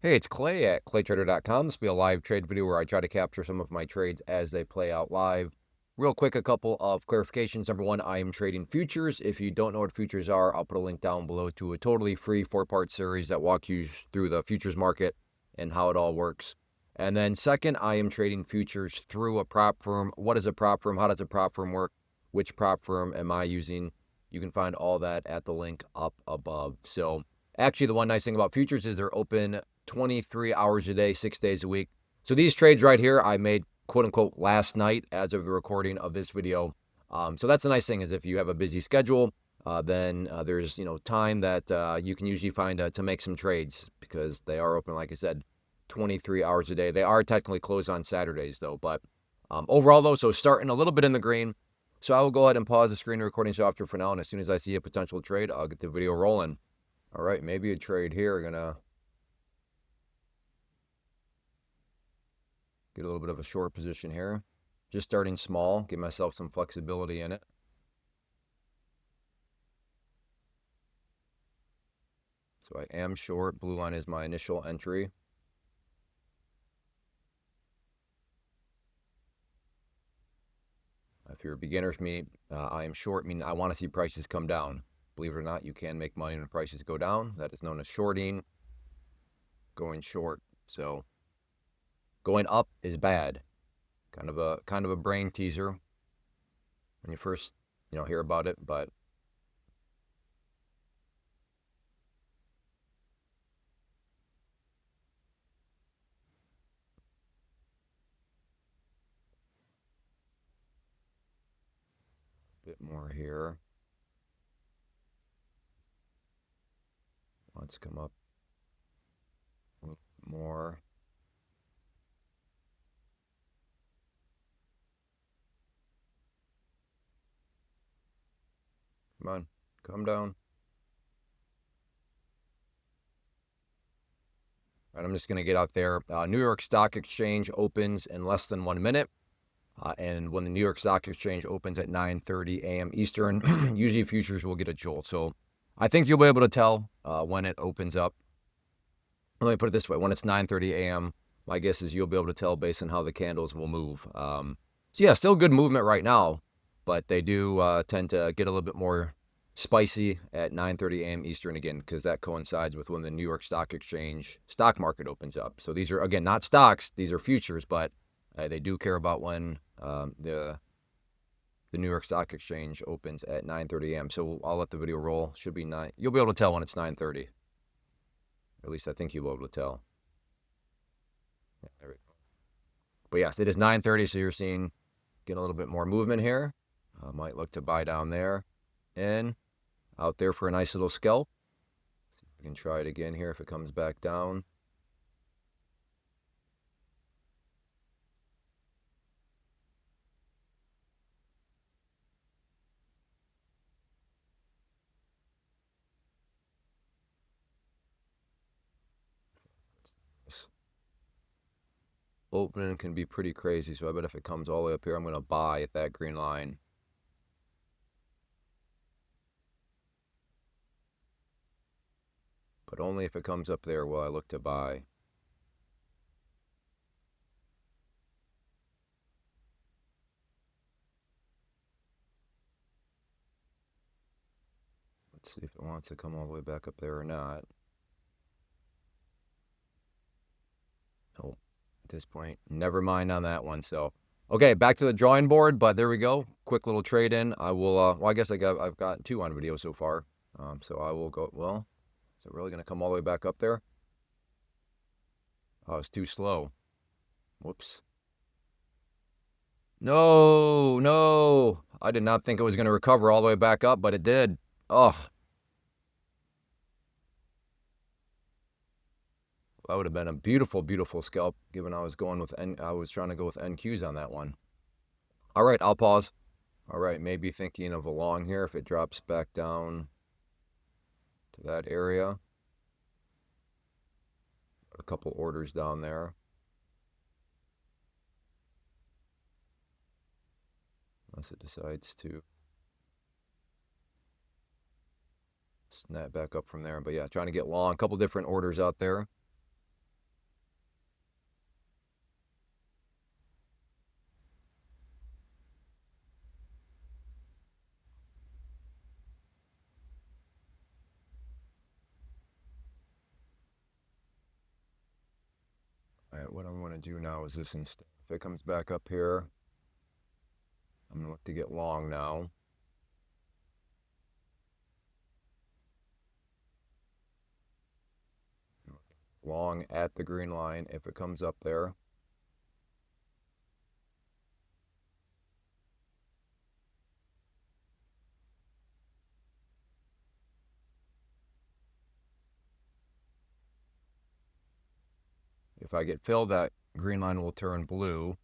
Hey, it's Clay at claytrader.com. This will be a live trade video where I try to capture some of my trades as they play out live. Real quick, a couple of clarifications. Number one, I am trading futures. If you don't know what futures are, I'll put a link down below to a totally free 4-part series that walks you through the futures market and how it all works. And then second, I am trading futures through a prop firm. What is a prop firm? How does a prop firm work? Which prop firm am I using? You can find all that at the link up above. So actually, the one nice thing about futures is they're open 23 hours a day, 6 days a week. So these trades right here, I made quote unquote last night as of the recording of this video. So that's the nice thing is if you have a busy schedule, then there's time that you can usually find to make some trades because they are open, like I said, 23 hours a day. They are technically closed on Saturdays though, but overall though, so starting a little bit in the green. So I will go ahead and pause the screen recording software for now, and as soon as I see a potential trade, I'll get the video rolling. All right, maybe a trade here. Gonna get a little bit of a short position here. Just starting small, give myself some flexibility in it. So I am short. Blue line is my initial entry. If you're a beginner, I am short, meaning I want to see prices come down. Believe it or not, you can make money when prices go down. That is known as shorting, going short. So going up is bad. Kind of a brain teaser when you first hear about it, but a bit more here. Let's come up a little bit more. Come on, come down. All right, I'm just going to get out there. New York Stock Exchange opens in less than 1 minute. And when the New York Stock Exchange opens at 9:30 a.m. Eastern, usually futures will get a jolt. So I think you'll be able to tell when it opens up. Let me put it this way. When it's 9:30 a.m., my guess is you'll be able to tell based on how the candles will move. So yeah, still good movement right now, but they do tend to get a little bit more spicy at 9:30 a.m. Eastern again, because that coincides with when the New York Stock Exchange stock market opens up. So these are, again, not stocks. These are futures, but they do care about when the New York Stock Exchange opens at 9:30 a.m. So I'll let the video roll. Should be 9. You'll be able to tell when it's 9:30. At least I think you'll be able to tell. Yeah, there we go. But yes, it is 9:30, so you're seeing getting a little bit more movement here. Might look to buy down there. In, out there for a nice little scalp. See if we can try it again here if it comes back down. Opening can be pretty crazy, so I bet if it comes all the way up here, I'm going to buy at that green line. But only if it comes up there will I look to buy. Let's see if it wants to come all the way back up there or not. Oh, at this point, never mind on that one. So, okay, back to the drawing board, but there we go. Quick little trade in. I will, well, I guess I've got 2 on video so far. So I will go, well, is it really going to come all the way back up there? Oh, it's too slow. Whoops. No, no. I did not think it was going to recover all the way back up, but it did. Oh, that would have been a beautiful, beautiful scalp, given I was trying to go with NQs on that one. All right, I'll pause. All right, maybe thinking of a long here if it drops back down to that area. A couple orders down there. Unless it decides to snap back up from there. But yeah, trying to get long. A couple different orders out there. going to do now is this instead. If it comes back up here, I'm going to look to get long now. Long at the green line if it comes up there. If I get filled, that green line will turn blue.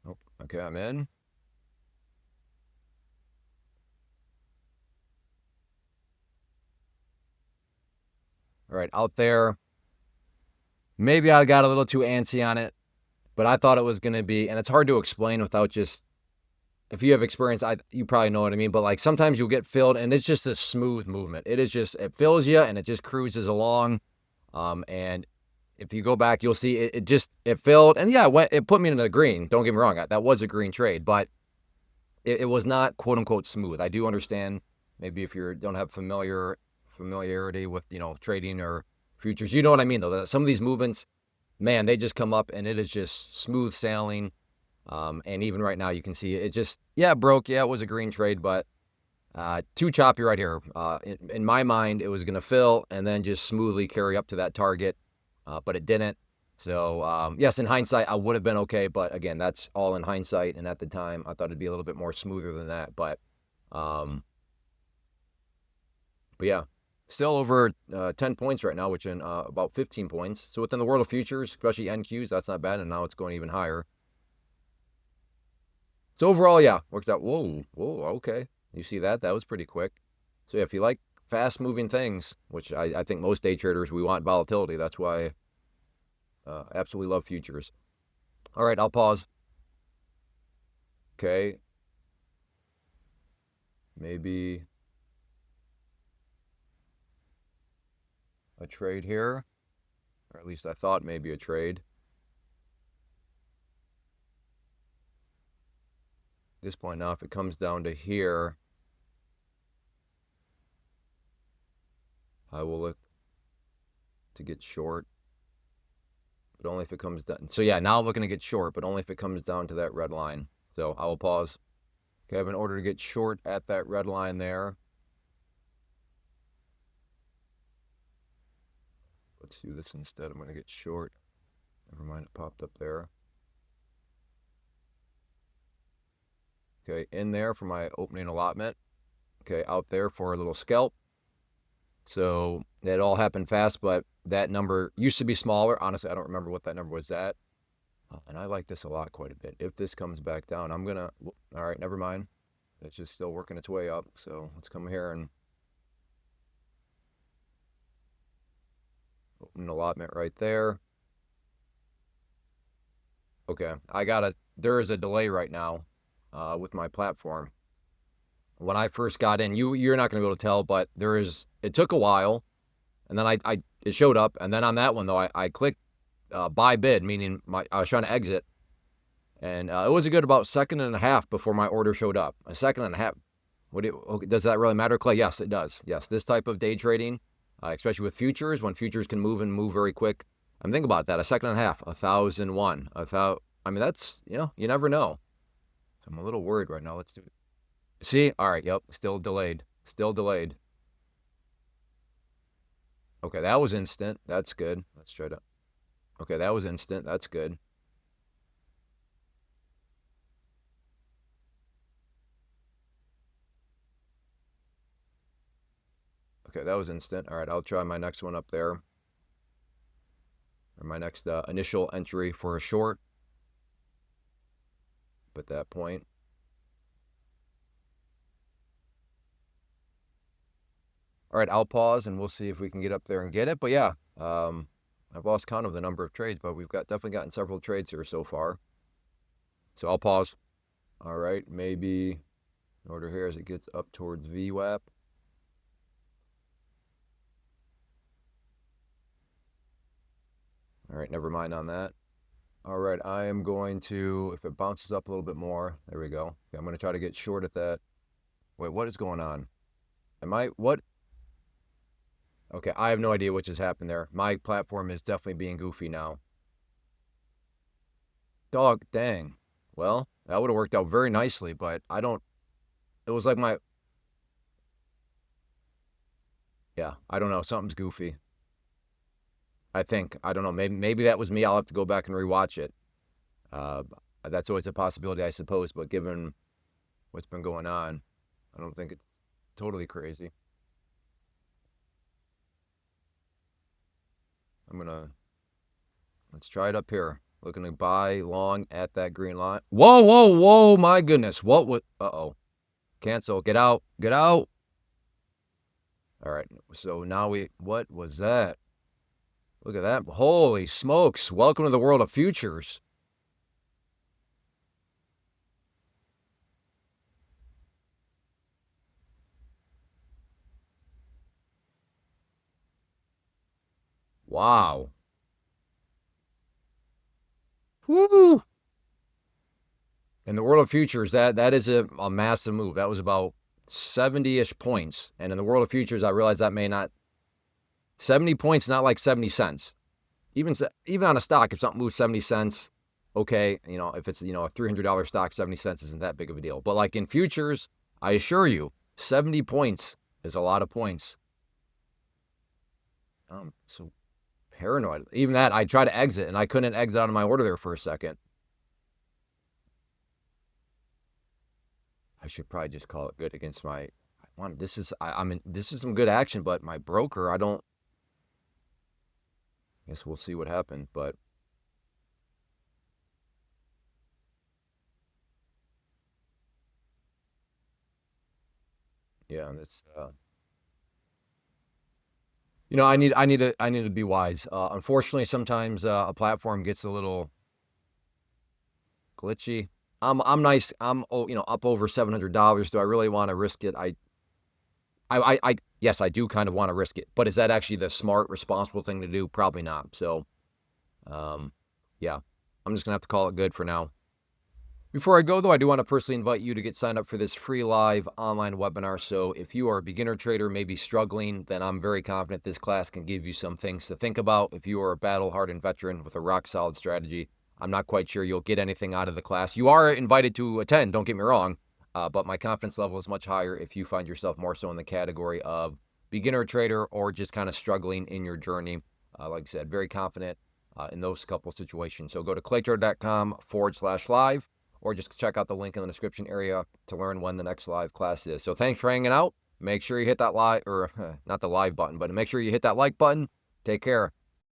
Oh, okay, I'm in. All right, out there. Maybe I got a little too antsy on it, but I thought it was going to be, and it's hard to explain without just, if you have experience, you probably know what I mean, but like sometimes you'll get filled and it's just a smooth movement. It is just, it fills you and it just cruises along. And if you go back, you'll see it filled, and yeah, it put me in the green. Don't get me wrong, that was a green trade, but it was not quote unquote smooth. I do understand maybe if you don't have familiarity with trading or futures, you know what I mean though. Some of these movements, man, they just come up and it is just smooth sailing. And even right now, you can see it just broke. Yeah, it was a green trade, but too choppy right here. In my mind, it was going to fill and then just smoothly carry up to that target, but it didn't. So, yes, in hindsight, I would have been okay. But again, that's all in hindsight. And at the time, I thought it'd be a little bit more smoother than that. But yeah, still over 10 points right now, which in about 15 points. So within the world of futures, especially NQs, that's not bad. And now it's going even higher. So overall, yeah, worked out. Whoa, okay. You see that? That was pretty quick. So yeah, if you like fast-moving things, which I think most day traders, we want volatility. That's why I absolutely love futures. All right, I'll pause. Okay. Maybe a trade here, or at least I thought maybe a trade. At this point now, if it comes down to here, I will look to get short, but only if it comes down. So yeah, now I'm looking to get short, but only if it comes down to that red line. So I will pause. Okay, I have an order to get short at that red line there. Let's do this instead. I'm going to get short. Never mind, it popped up there. Okay, in there for my opening allotment. Okay, out there for a little scalp. So that all happened fast, but that number used to be smaller. Honestly, I don't remember what that number was at. And I like this a lot quite a bit. If this comes back down, I'm going to, all right, never mind. It's just still working its way up. So let's come here and open an allotment right there. Okay, there is a delay right now with my platform. When I first got in, you're not going to be able to tell, but it took a while, and then it showed up, and then on that one though, I clicked buy bid, meaning I was trying to exit, and it was a good about second and a half before my order showed up. A second and a half. Does that really matter, Clay? Yes, it does. Yes, this type of day trading, especially with futures, when futures can move and move very quick. I mean, think about that. A second and a half, 1,001, I mean, that's, you never know. So I'm a little worried right now. Let's do it. See? All right. Yep. Still delayed. Still delayed. Okay. That was instant. That's good. Let's try to. Okay. That was instant. That's good. Okay. That was instant. All right. I'll try my next one up there. Or my next initial entry for a short. At that point. All right, I'll pause and we'll see if we can get up there and get it. But yeah, I've lost count of the number of trades, but we've definitely gotten several trades here so far. So I'll pause. All right, maybe order here as it gets up towards VWAP. All right, never mind on that. All right, I am going to, if it bounces up a little bit more, there we go. Okay, I'm going to try to get short at that. Wait, what is going on? What? Okay, I have no idea what just happened there. My platform is definitely being goofy now. Dog, dang. Well, that would have worked out very nicely, but I don't. It was like my. Yeah, I don't know. Something's goofy. I think. I don't know. Maybe that was me. I'll have to go back and rewatch it. Uh, that's always a possibility, I suppose. But given what's been going on, I don't think it's totally crazy. I'm gonna let's try it up here. Looking to buy long at that green line. Whoa, whoa, whoa! My goodness, what was? Uh-oh. Cancel. Get out. Get out. All right. So now what was that? Look at that. Holy smokes. Welcome to the world of futures. Wow. Woo! In the world of futures, that is a massive move. That was about 70-ish points. And in the world of futures, I realize that may not 70 points, not like 70 cents. Even on a stock, if something moves 70 cents, okay, if it's, a $300 stock, 70 cents isn't that big of a deal. But like in futures, I assure you, 70 points is a lot of points. So paranoid. Even that, I tried to exit and I couldn't exit out of my order there for a second. I should probably just call it good against my. This is some good action, but my broker, I don't. Guess we'll see what happens, but yeah, that's. I need to be wise. Unfortunately, sometimes a platform gets a little glitchy. I'm nice. I'm up over $700. Do I really want to risk it? Yes, I do kind of want to risk it, but is that actually the smart, responsible thing to do? Probably not. So, yeah, I'm just gonna have to call it good for now. Before I go, though, I do want to personally invite you to get signed up for this free live online webinar. So if you are a beginner trader, maybe struggling, then I'm very confident this class can give you some things to think about. If you are a battle-hardened veteran with a rock-solid strategy, I'm not quite sure you'll get anything out of the class. You are invited to attend, don't get me wrong, but my confidence level is much higher if you find yourself more so in the category of beginner trader or just kind of struggling in your journey. Like I said, very confident in those couple situations. So go to claytrader.com/live or just check out the link in the description area to learn when the next live class is. So thanks for hanging out. Make sure you hit that like, or not the live button, but make sure you hit that like button. Take care.